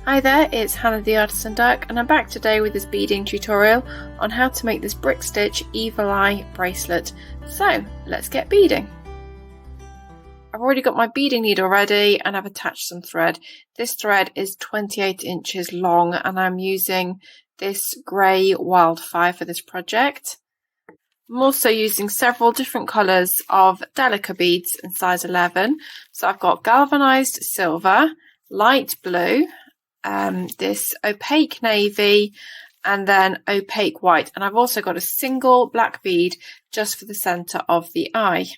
Hi there, it's Hannah the Artisan Duck, and I'm back today with this beading tutorial on how to make this brick stitch evil eye bracelet. So let's get beading. I've already got my beading needle ready and I've attached some thread. This thread is 28 inches long and I'm using this grey wildfire for this project. I'm also using several different colours of Delica beads in size 11. So I've got galvanised silver, light blue, this opaque navy, and then opaque white, and I've also got a single black bead just for the centre of the eye.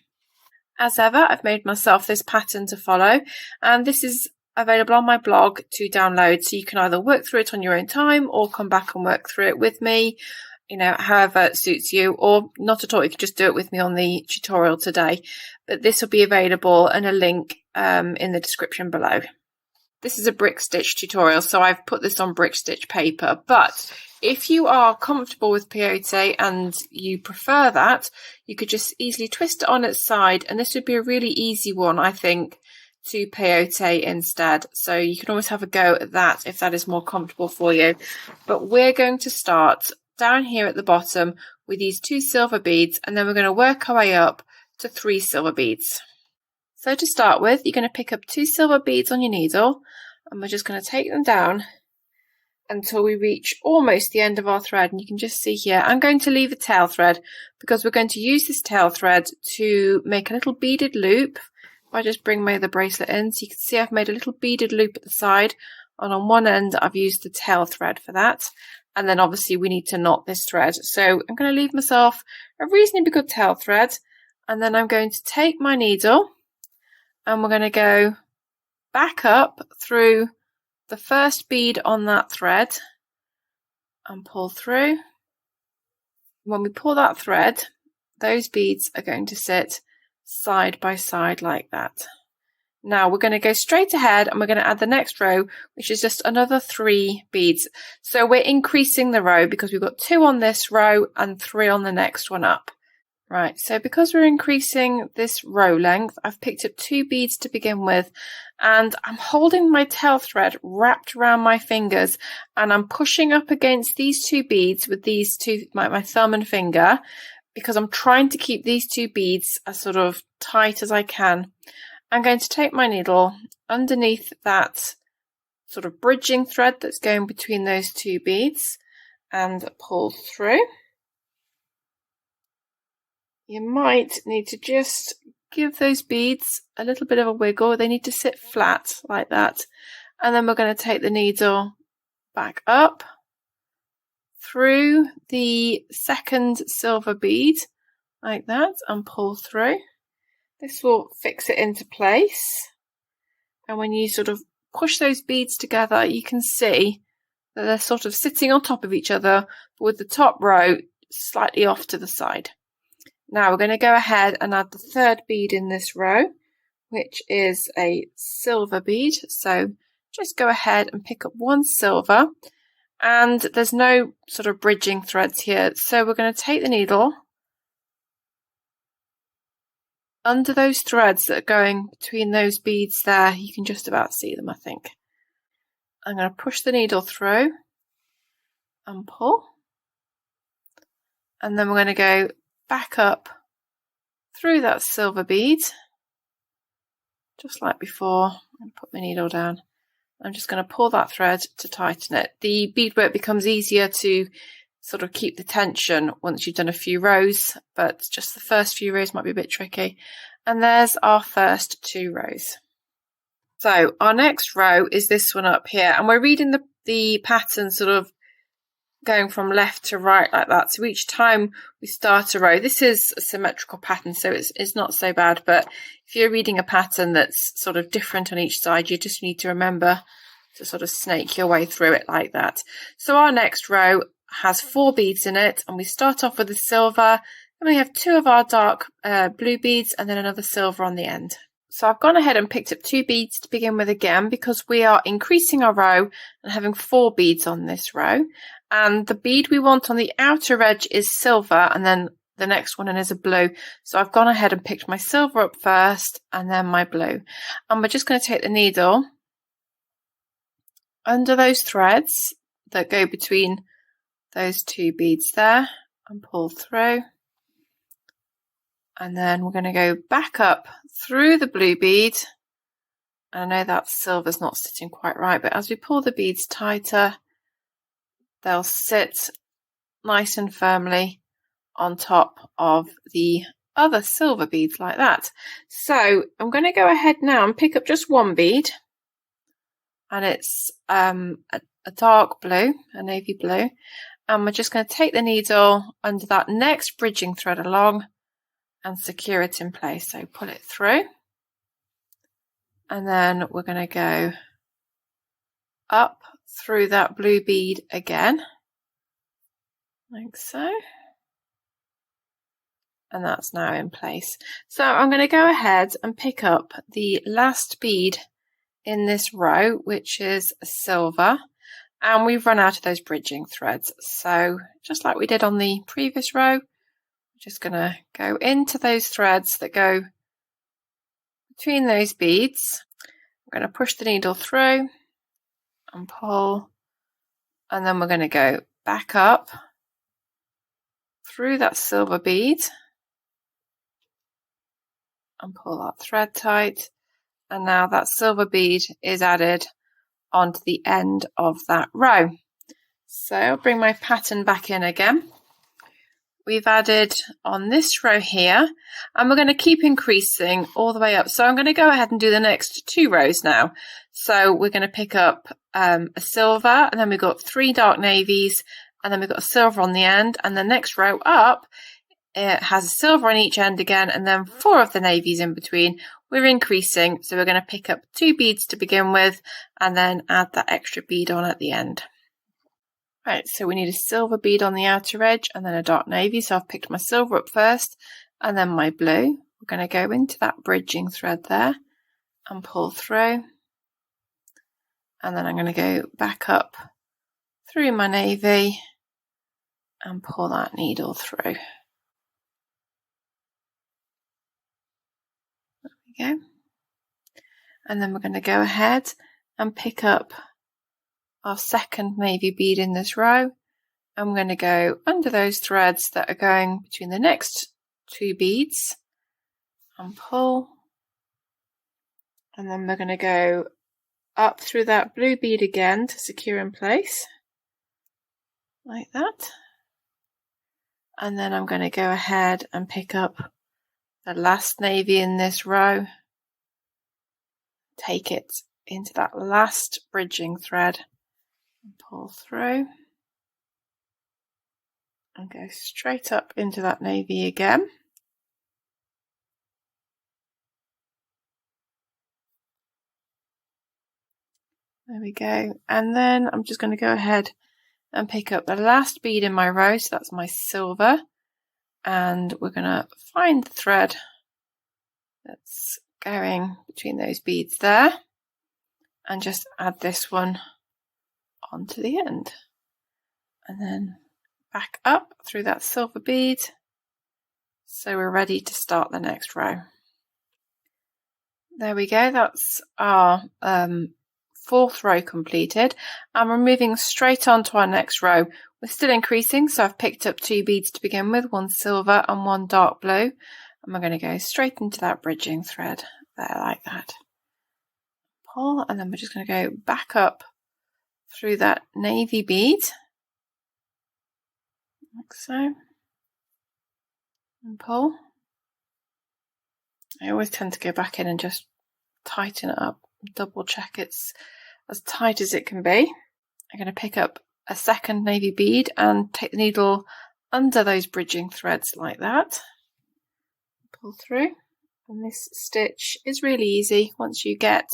As ever, I've made myself this pattern to follow, and this is available on my blog to download, so you can either work through it on your own time or come back and work through it with me, however it suits you, or not at all, you can just do it with me on the tutorial today. But this will be available in a link in the description below. This is a brick stitch tutorial, so I've put this on brick stitch paper, but if you are comfortable with peyote and you prefer that, you could just easily twist it on its side, and this would be a really easy one, I think, to peyote instead. So you can always have a go at that if that is more comfortable for you. But we're going to start down here at the bottom with these 2 silver beads, and then we're going to work our way up to 3 silver beads. So to start with, you're going to pick up 2 silver beads on your needle, and we're just going to take them down until we reach almost the end of our thread. And you can just see here, I'm going to leave a tail thread because we're going to use this tail thread to make a little beaded loop. If I just bring my other bracelet in, so you can see I've made a little beaded loop at the side, and on one end I've used the tail thread for that. And then obviously we need to knot this thread. So I'm going to leave myself a reasonably good tail thread, and then I'm going to take my needle and we're going to go back up through the first bead on that thread and pull through. When we pull that thread, those beads are going to sit side by side like that. Now we're going to go straight ahead and we're going to add the next row, which is just another 3 beads. So we're increasing the row because we've got 2 on this row and 3 on the next one up. Right, so because we're increasing this row length, I've picked up 2 beads to begin with, and I'm holding my tail thread wrapped around my fingers, and I'm pushing up against these 2 beads with these 2, my thumb and finger, because I'm trying to keep these 2 beads as sort of tight as I can. I'm going to take my needle underneath that sort of bridging thread that's going between those 2 beads and pull through. You might need to just give those beads a little bit of a wiggle. They need to sit flat like that. And then we're going to take the needle back up through the second silver bead like that and pull through. This will fix it into place. And when you sort of push those beads together, you can see that they're sort of sitting on top of each other, but with the top row slightly off to the side. Now we're going to go ahead and add the 3rd bead in this row, which is a silver bead. So just go ahead and pick up 1 silver, and there's no sort of bridging threads here. So we're going to take the needle under those threads that are going between those beads there. You can just about see them, I think. I'm going to push the needle through and pull. And then we're going to go back up through that silver bead, just like before, and put my needle down. I'm just going to pull that thread to tighten it. The beadwork becomes easier to sort of keep the tension once you've done a few rows, but just the first few rows might be a bit tricky. And there's our first 2 rows. So our next row is this one up here, and we're reading the pattern sort of going from left to right like that. So each time we start a row, this is a symmetrical pattern, so it's not so bad, but if you're reading a pattern that's sort of different on each side, you just need to remember to sort of snake your way through it like that. So our next row has 4 beads in it, and we start off with a silver, then we have 2 of our dark blue beads, and then another silver on the end. So I've gone ahead and picked up 2 beads to begin with again, because we are increasing our row and having 4 beads on this row. And the bead we want on the outer edge is silver, and then the next one in is a blue. So I've gone ahead and picked my silver up first and then my blue. And we're just going to take the needle under those threads that go between those two beads there and pull through. And then we're going to go back up through the blue bead. I know that silver's not sitting quite right, but as we pull the beads tighter, they'll sit nice and firmly on top of the other silver beads like that. So I'm going to go ahead now and pick up just one bead, and it's a dark blue, a navy blue, and we're just going to take the needle under that next bridging thread along and secure it in place. So pull it through, and then we're going to go up through that blue bead again, like so. And that's now in place. So I'm going to go ahead and pick up the last bead in this row, which is silver, and we've run out of those bridging threads. So just like we did on the previous row, I'm just going to go into those threads that go between those beads. I'm going to push the needle through and pull, and then we're going to go back up through that silver bead and pull that thread tight, and now that silver bead is added onto the end of that row. So I'll bring my pattern back in again. We've added on this row here, and we're going to keep increasing all the way up. So I'm going to go ahead and do the next two rows now. So we're going to pick up a silver, and then we've got 3 dark navies, and then we've got a silver on the end, and the next row up it has a silver on each end again, and then 4 of the navies in between. We're increasing, so we're going to pick up 2 beads to begin with and then add that extra bead on at the end. Right, so we need a silver bead on the outer edge and then a dark navy. So I've picked my silver up first and then my blue. We're going to go into that bridging thread there and pull through. And then I'm going to go back up through my navy and pull that needle through. Go. And then we're going to go ahead and pick up our second navy bead in this row, and we're going to go under those threads that are going between the next 2 beads and pull, and then we're going to go up through that blue bead again to secure in place like that, and then I'm going to go ahead and pick up the last navy in this row, take it into that last bridging thread and pull through and go straight up into that navy again. There we go. And then I'm just going to go ahead and pick up the last bead in my row, so that's my silver, and we're going to find the thread that's going between those beads there and just add this one onto the end, and then back up through that silver bead, so we're ready to start the next row. There we go, that's our 4th row completed, and we're moving straight on to our next row. We're still increasing, so I've picked up 2 beads to begin with, 1 silver and 1 dark blue, and we're going to go straight into that bridging thread there like that. Pull, and then we're just going to go back up through that navy bead like so and pull. I always tend to go back in and just tighten it up, double check it's as tight as it can be. I'm going to pick up a second navy bead and take the needle under those bridging threads like that, pull through, and this stitch is really easy once you get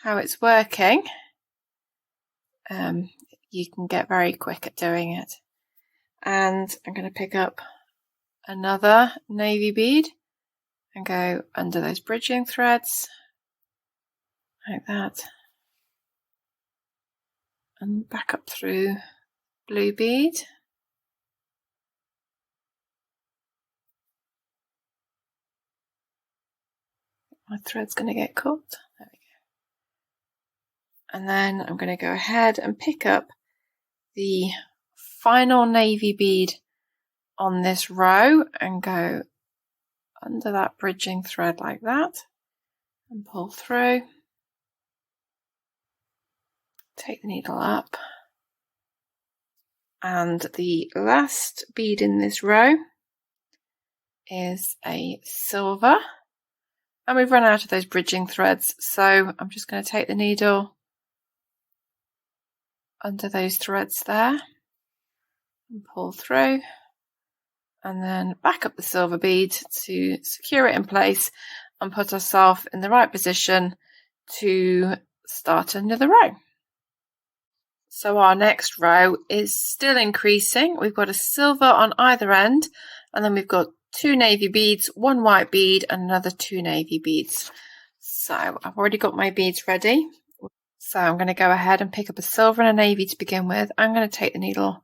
how it's working. You can get very quick at doing it. And I'm going to pick up another navy bead and go under those bridging threads like that, and back up through blue bead. My thread's going to get caught. There we And then I'm going to go ahead and pick up the final navy bead on this row and go under that bridging thread like that and pull through. Take the needle up, and the last bead in this row is a silver, and we've run out of those bridging threads, so I'm just going to take the needle under those threads there and pull through, and then back up the silver bead to secure it in place and put ourselves in the right position to start another row. So our next row is still increasing. We've got a silver on either end, and then we've got 2 navy beads, 1 white bead, and another 2 navy beads. So I've already got my beads ready. So I'm going to go ahead and pick up a silver and a navy to begin with. I'm going to take the needle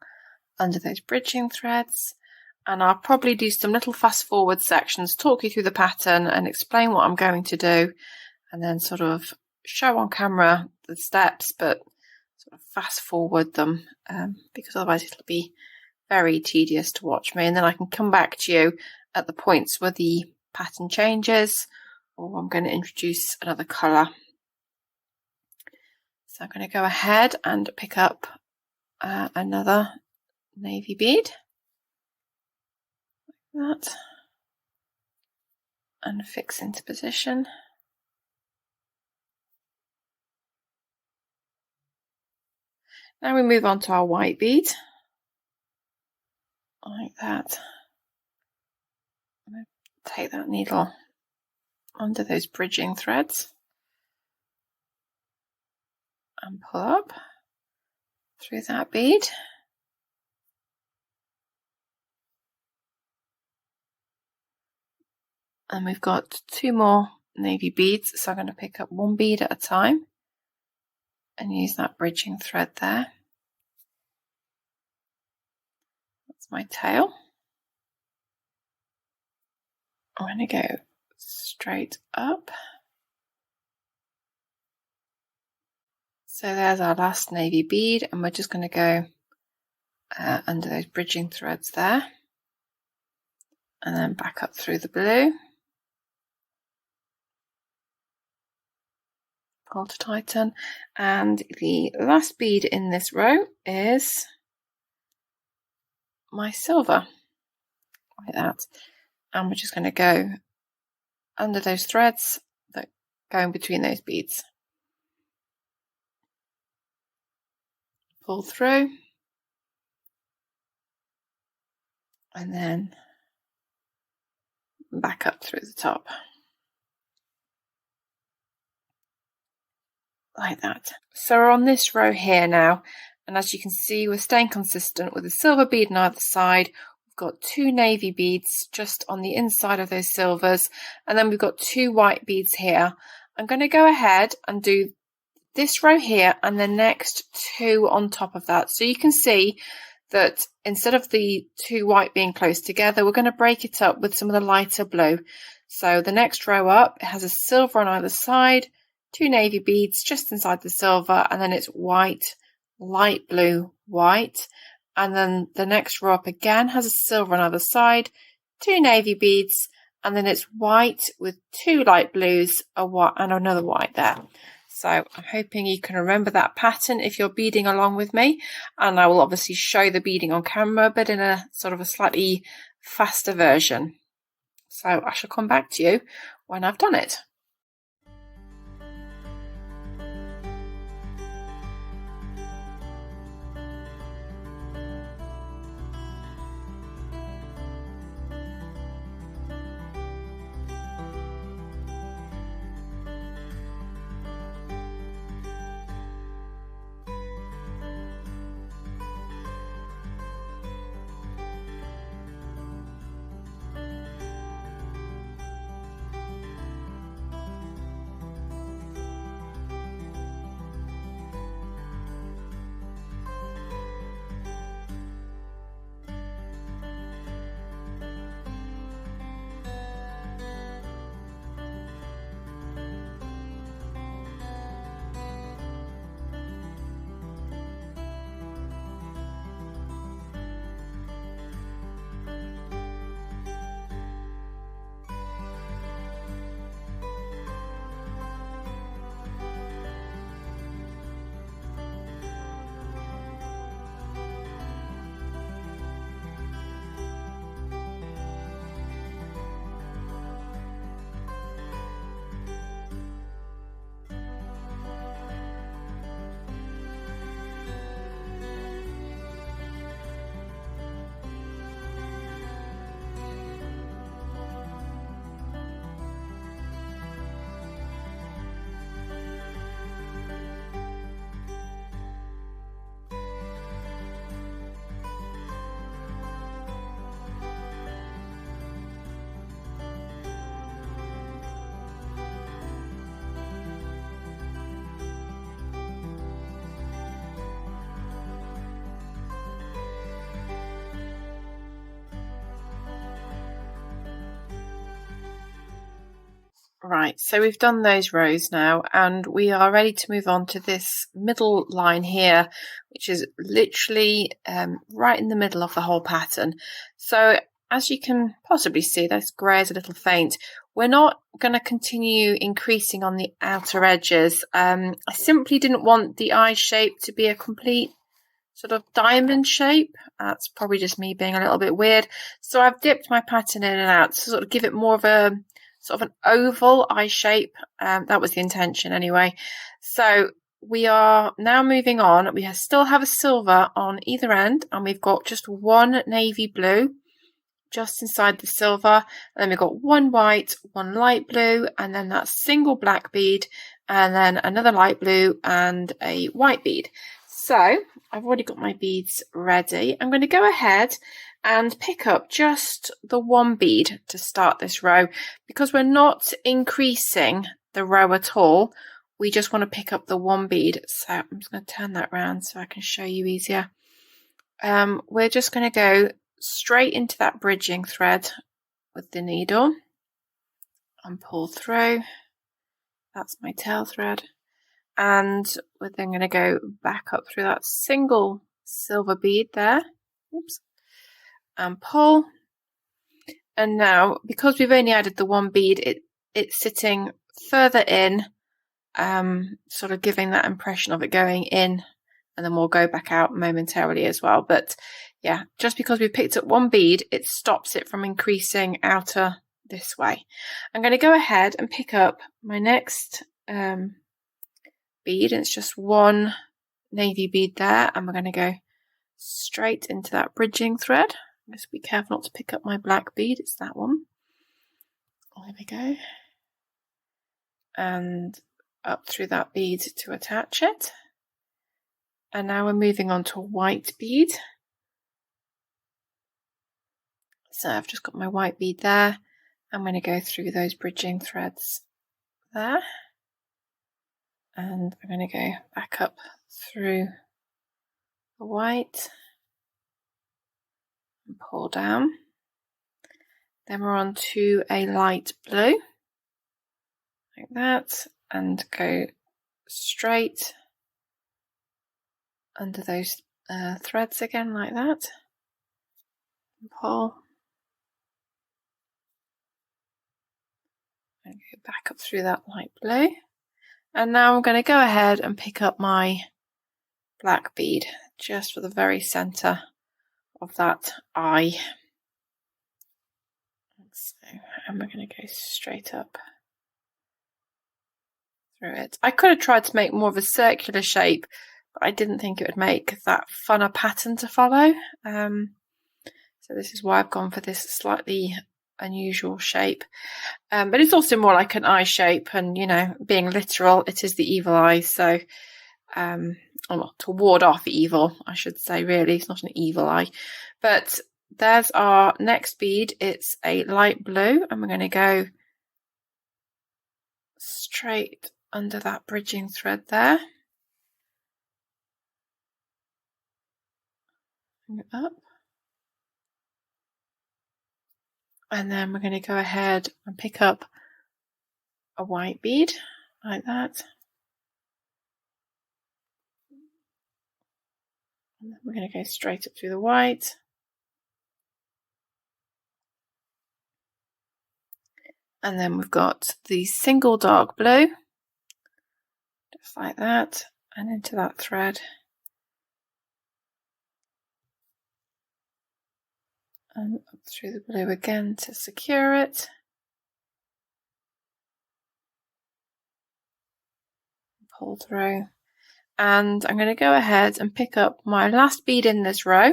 under those bridging threads, and I'll probably do some little fast forward sections, talk you through the pattern and explain what I'm going to do, and then sort of show on camera the steps, but sort of fast forward them because otherwise it'll be very tedious to watch me, and then I can come back to you at the points where the pattern changes or I'm going to introduce another colour. So I'm going to go ahead and pick up another navy bead like that and fix into position. Now we move on to our white bead, like that. I'm going to take that needle under those bridging threads and pull up through that bead. And we've got 2 more navy beads, so I'm going to pick up 1 bead at a time and use that bridging thread there. That's my tail. I'm going to go straight up. So there's our last navy bead, and we're just going to go under those bridging threads there and then back up through the blue. Pull to tighten, and the last bead in this row is my silver, like that. And we're just going to go under those threads that go in between those beads. Pull through, and then back up through the top. Like that. So we're on this row here now, and as you can see, we're staying consistent with a silver bead on either side. We've got 2 navy beads just on the inside of those silvers, and then we've got 2 white beads here. I'm going to go ahead and do this row here and the next 2 on top of that, so you can see that instead of the 2 white being close together, we're going to break it up with some of the lighter blue. So the next row up, it has a silver on either side, 2 navy beads just inside the silver, and then it's white, light blue, white. And then the next row up again has a silver on either side, 2 navy beads, and then it's white with 2 light blues, a white and another white there. So I'm hoping you can remember that pattern if you're beading along with me, and I will obviously show the beading on camera, but in a sort of a slightly faster version. So I shall come back to you when I've done it. Right, so we've done those rows now, and we are ready to move on to this middle line here, which is literally right in the middle of the whole pattern. So as you can possibly see, this grey is a little faint. We're not going to continue increasing on the outer edges. I simply didn't want the eye shape to be a complete sort of diamond shape. That's probably just me being a little bit weird. So I've dipped my pattern in and out to sort of give it more of a sort of an oval eye shape. That was the intention anyway. So we are now moving on. We still have a silver on either end, and we've got just one navy blue just inside the silver, and then we've got one white, one light blue, and then that single black bead, and then another light blue and a white bead. So I've already got my beads ready. I'm going to go ahead and pick up just the one bead to start this row, because we're not increasing the row at all. We just want to pick up the one bead. So I'm just going to turn that around so I can show you easier. We're just going to go straight into that bridging thread with the needle and pull through. That's my tail thread. And we're then going to go back up through that single silver bead there. Oops. And pull. And now, because we've only added the one bead, it's sitting further in, sort of giving that impression of it going in, and then we'll go back out momentarily as well. But yeah, just because we've picked up one bead, it stops it from increasing outer this way. I'm going to go ahead and pick up my next bead, and it's just one navy bead there, and we're going to go straight into that bridging thread. Just be careful not to pick up my black bead, it's that one. There we go. And up through that bead to attach it. And now we're moving on to a white bead. So I've just got my white bead there. I'm going to go through those bridging threads there. And I'm going to go back up through the white and pull down. Then we're on to a light blue, like that, and go straight under those threads again, like that, and pull, and go back up through that light blue. And now I'm going to go ahead and pick up my black bead just for the very center of that eye. So, and we're going to go straight up through it. I could have tried to make more of a circular shape, but I didn't think it would make that funner pattern to follow. So this is why I've gone for this slightly unusual shape. But it's also more like an eye shape, and you know, being literal, it is the evil eye. So, well, to ward off evil, I should say, really. It's not an evil eye. But there's our next bead. It's a light blue, and we're going to go straight under that bridging thread there. Bring it up. And then we're going to go ahead and pick up a white bead, like that. And then we're going to go straight up through the white. And then we've got the single dark blue, just like that, and into that thread. And up through the blue again to secure it. Pull through. And I'm going to go ahead and pick up my last bead in this row,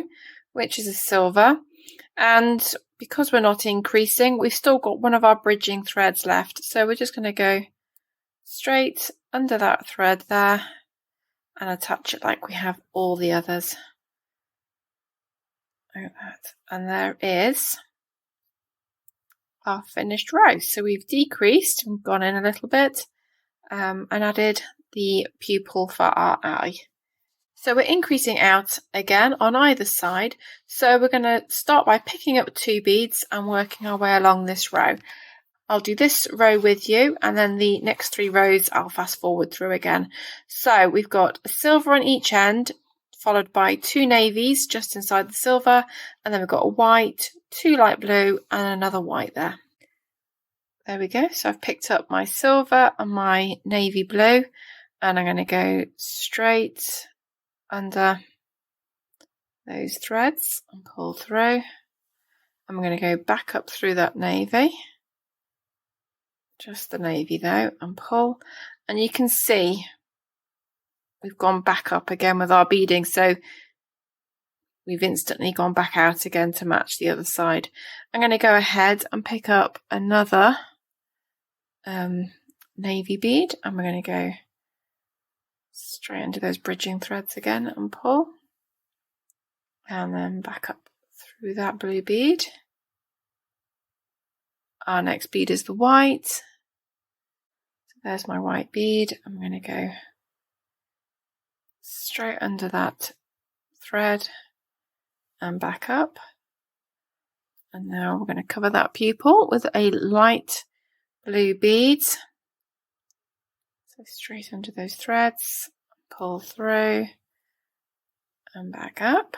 which is a silver. And because we're not increasing, we've still got one of our bridging threads left. So we're just going to go straight under that thread there and attach it like we have all the others. Like that. And there is our finished row. So we've decreased and gone in a little bit and added the pupil for our eye. So we're increasing out again on either side. So we're going to start by picking up 2 beads and working our way along this row. I'll do this row with you, and then the next 3 rows I'll fast forward through again. So we've got a silver on each end, followed by 2 navies just inside the silver, and then we've got a white, 2 light blue, and another white there. There we go. So I've picked up my silver and my navy blue, and I'm going to go straight under those threads and pull through. I'm going to go back up through that navy, just the navy though, and pull, and you can see we've gone back up again with our beading, so we've instantly gone back out again to match the other side. I'm going to go ahead and pick up another navy bead, and we're going to go straight into those bridging threads again and pull, and then back up through that blue bead. Our next bead is the white, so there's my white bead. I'm going to go straight under that thread and back up, and now we're going to cover that pupil with a light blue bead, so straight under those threads, pull through and back up,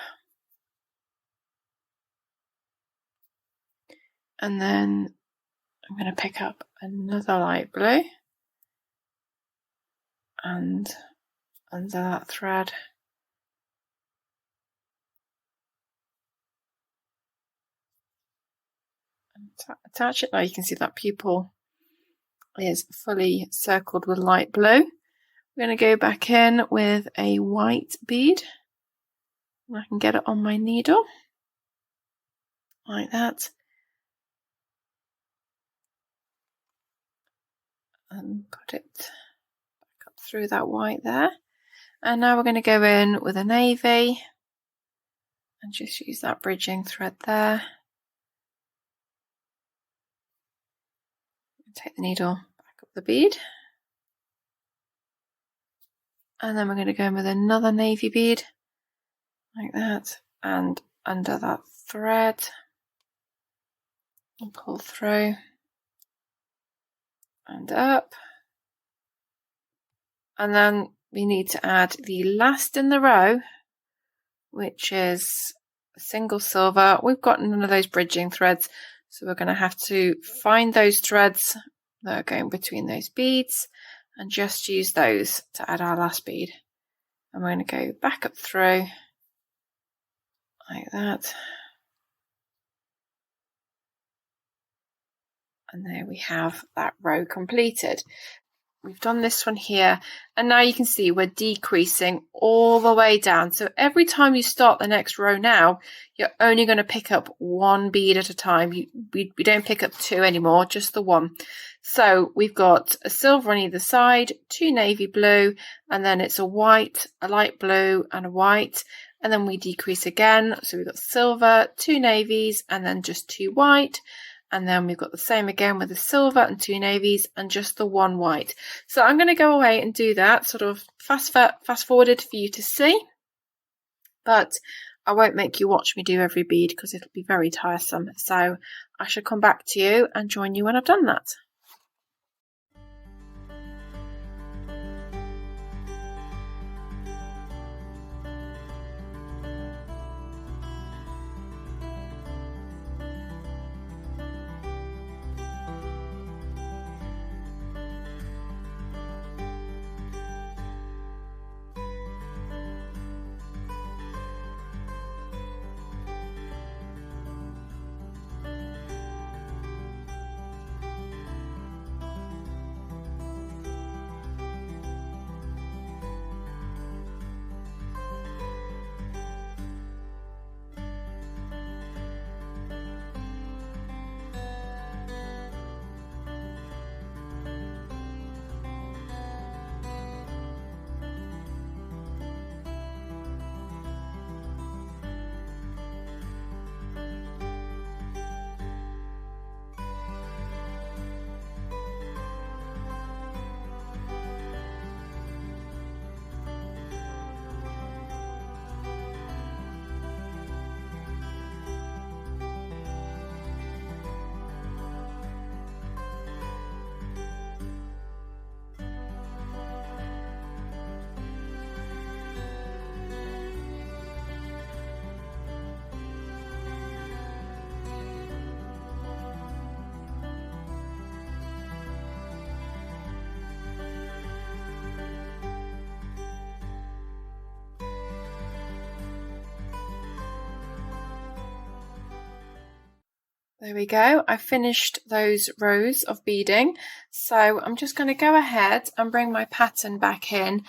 and then I'm going to pick up another light blue and under that thread and attach it. Now you can see that pupil is fully circled with light blue. We're going to go back in with a white bead, and I can get it on my needle like that, and put it back up through that white there. And now we're going to go in with a navy and just use that bridging thread there. Take the needle, back up the bead, and then we're going to go in with another navy bead like that, and under that thread and pull through and up, and then we need to add the last in the row, which is a single silver. We've got none of those bridging threads, so we're going to have to find those threads that are going between those beads and just use those to add our last bead. And we're going to go back up through like that, and there we have that row completed. We've done this one here, and now you can see we're decreasing all the way down. So every time you start the next row now, you're only going to pick up 1 bead at a time. We don't pick up 2 anymore, just the 1. So we've got a silver on either side, 2 navy blue, and then it's a white, a light blue, and a white. And then we decrease again. So we've got silver, 2 navies, and then just 2 white. And then we've got the same again with the silver and 2 navies and just the 1 white. So I'm going to go away and do that sort of fast forwarded for you to see. But I won't make you watch me do every bead because it'll be very tiresome. So I shall come back to you and join you when I've done that. There we go. I finished those rows of beading. So I'm just going to go ahead and bring my pattern back in,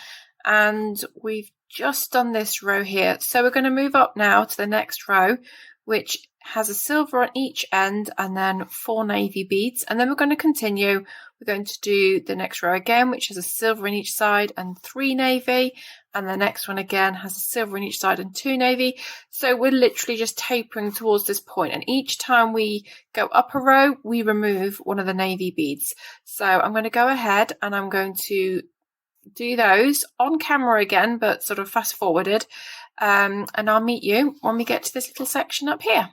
and we've just done this row here. So we're going to move up now to the next row, which has a silver on each end and then 4 navy beads. And then we're going to continue. We're going to do the next row again, which has a silver on each side and 3 navy. And the next one again has a silver on each side and 2 navy. So we're literally just tapering towards this point, and each time we go up a row we remove one of the navy beads. So I'm going to go ahead and I'm going to do those on camera again, but sort of fast forwarded, and I'll meet you when we get to this little section up here.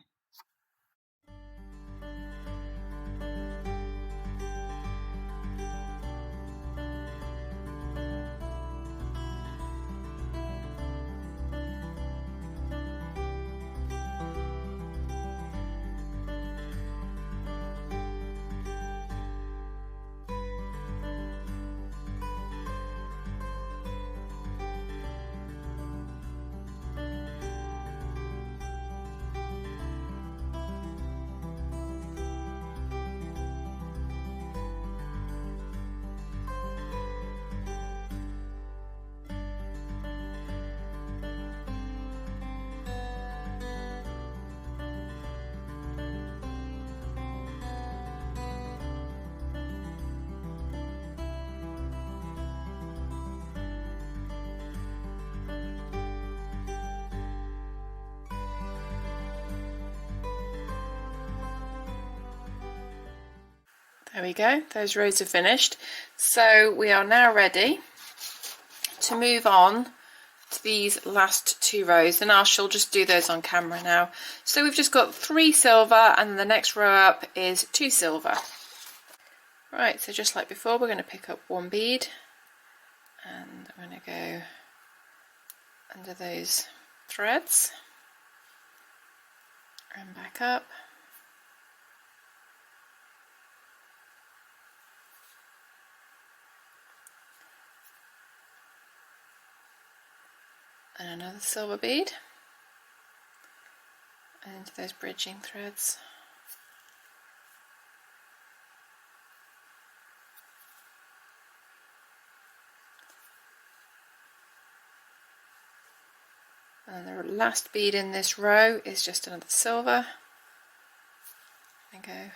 There we go, those rows are finished. So we are now ready to move on to these last 2 rows, and I shall just do those on camera now. So we've just got 3 silver, and the next row up is 2 silver. Right, so just like before, we're going to pick up 1 bead, and I'm going to go under those threads and back up. And another silver bead, and into those bridging threads. And the last bead in this row is just another silver. And go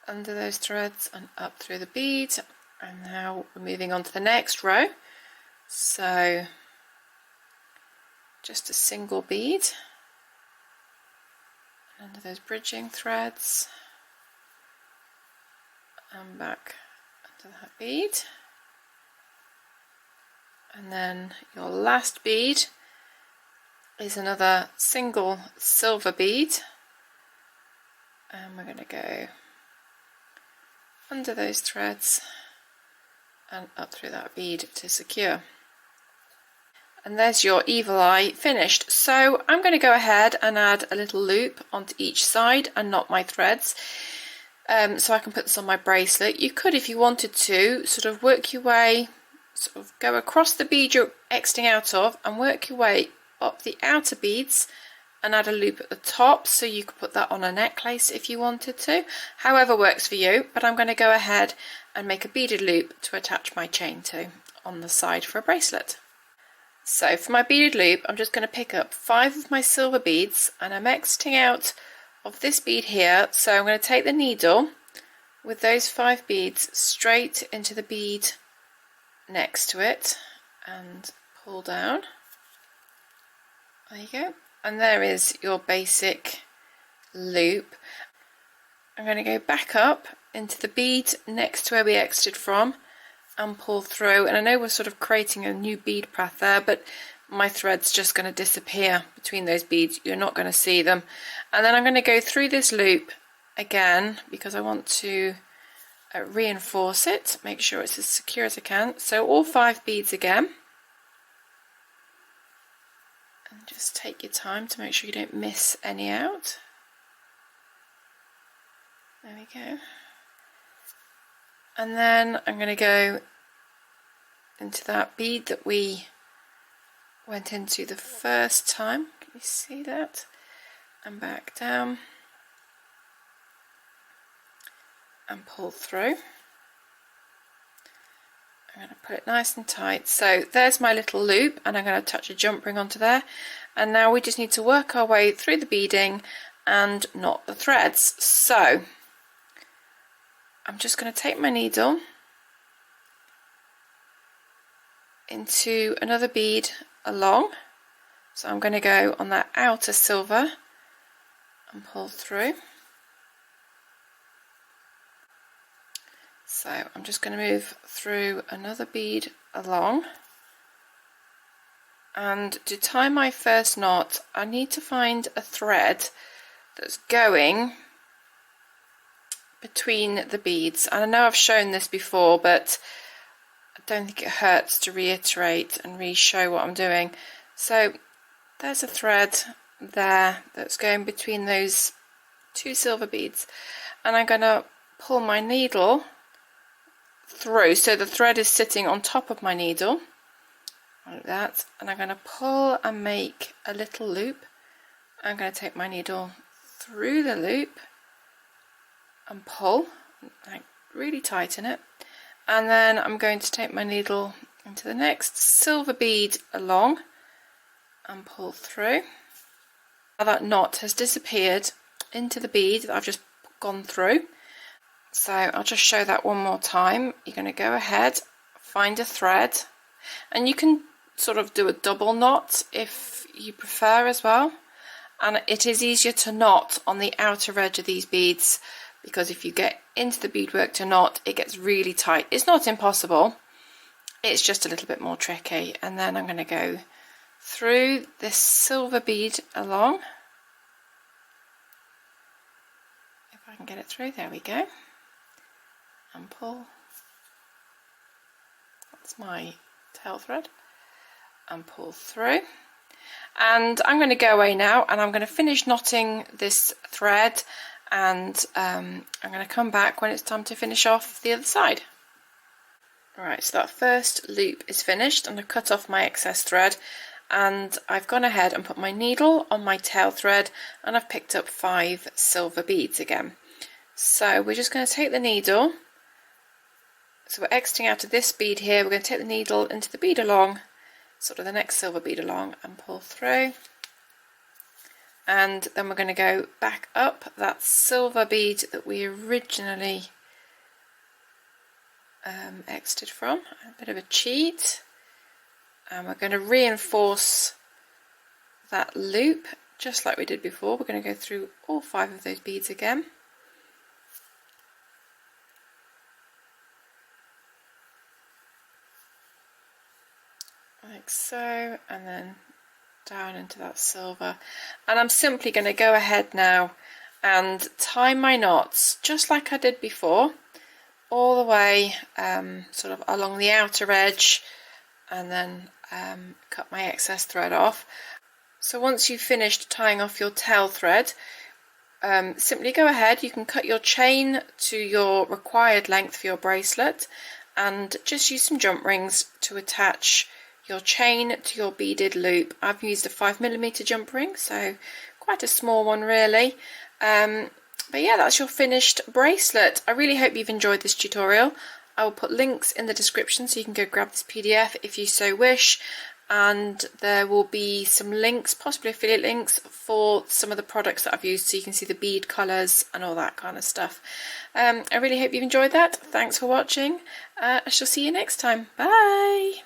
under those threads and up through the bead. And now we're moving on to the next row. So just a single bead under those bridging threads and back under that bead, and then your last bead is another single silver bead, and we're going to go under those threads and up through that bead to secure. And there's your evil eye finished. So I'm going to go ahead and add a little loop onto each side and knot my threads, so I can put this on my bracelet. You could, if you wanted to, sort of work your way, sort of go across the bead you're exiting out of and work your way up the outer beads and add a loop at the top, so you could put that on a necklace if you wanted to. However works for you, but I'm going to go ahead and make a beaded loop to attach my chain to on the side for a bracelet. So for my beaded loop, I'm just going to pick up 5 of my silver beads, and I'm exiting out of this bead here. So I'm going to take the needle with those 5 beads straight into the bead next to it and pull down. There you go. And there is your basic loop. I'm going to go back up into the bead next to where we exited from and pull through, and I know we're sort of creating a new bead path there, but my thread's just going to disappear between those beads. You're not going to see them. And then I'm going to go through this loop again because I want to reinforce it, make sure it's as secure as I can. So all 5 beads again, and just take your time to make sure you don't miss any out. There we go. And then I'm going to go into that bead that we went into the first time. Can you see that? And back down. and pull through. I'm going to put it nice and tight. So there's my little loop, and I'm going to attach a jump ring onto there. And now we just need to work our way through the beading and knot the threads. So I'm just going to take my needle into another bead along. So I'm going to go on that outer silver and pull through. So I'm just going to move through another bead along, and to tie my first knot I need to find a thread that's going between the beads. And I know I've shown this before, but I don't think it hurts to reiterate and re-show what I'm doing. So there's a thread there that's going between those two silver beads, and I'm going to pull my needle through, so the thread is sitting on top of my needle like that, and I'm going to pull and make a little loop. I'm going to take my needle through the loop and pull, like really tighten it, and then I'm going to take my needle into the next silver bead along and pull through. Now that knot has disappeared into the bead that I've just gone through. So I'll just show that one more time. You're going to go ahead, find a thread, and you can sort of do a double knot if you prefer as well. And it is easier to knot on the outer edge of these beads, because if you get into the beadwork to knot, it gets really tight. It's not impossible, it's just a little bit more tricky. And then I'm going to go through this silver bead along. If I can get it through, there we go. And pull. That's my tail thread, and pull through. And I'm going to go away now, and I'm going to finish knotting this thread, and I'm going to come back when it's time to finish off the other side. Alright, so that first loop is finished, and I've cut off my excess thread, and I've gone ahead and put my needle on my tail thread, and I've picked up 5 silver beads again. So we're just going to take the needle. So we're exiting out of this bead here, we're going to take the needle into the bead along, sort of the next silver bead along, and pull through. And then we're going to go back up that silver bead that we originally exited from, a bit of a cheat. And we're going to reinforce that loop just like we did before. We're going to go through all 5 of those beads again. Like so, and then down into that silver. And I'm simply going to go ahead now and tie my knots just like I did before, all the way sort of along the outer edge, and then cut my excess thread off. So once you've finished tying off your tail thread, simply go ahead, you can cut your chain to your required length for your bracelet, and just use some jump rings to attach your chain to your beaded loop. I've used a 5mm jump ring, so quite a small one really. But yeah, that's your finished bracelet. I really hope you've enjoyed this tutorial. I will put links in the description so you can go grab this PDF if you so wish, and there will be some links, possibly affiliate links, for some of the products that I've used, so you can see the bead colours and all that kind of stuff. I really hope you've enjoyed that. Thanks for watching. I shall see you next time. Bye!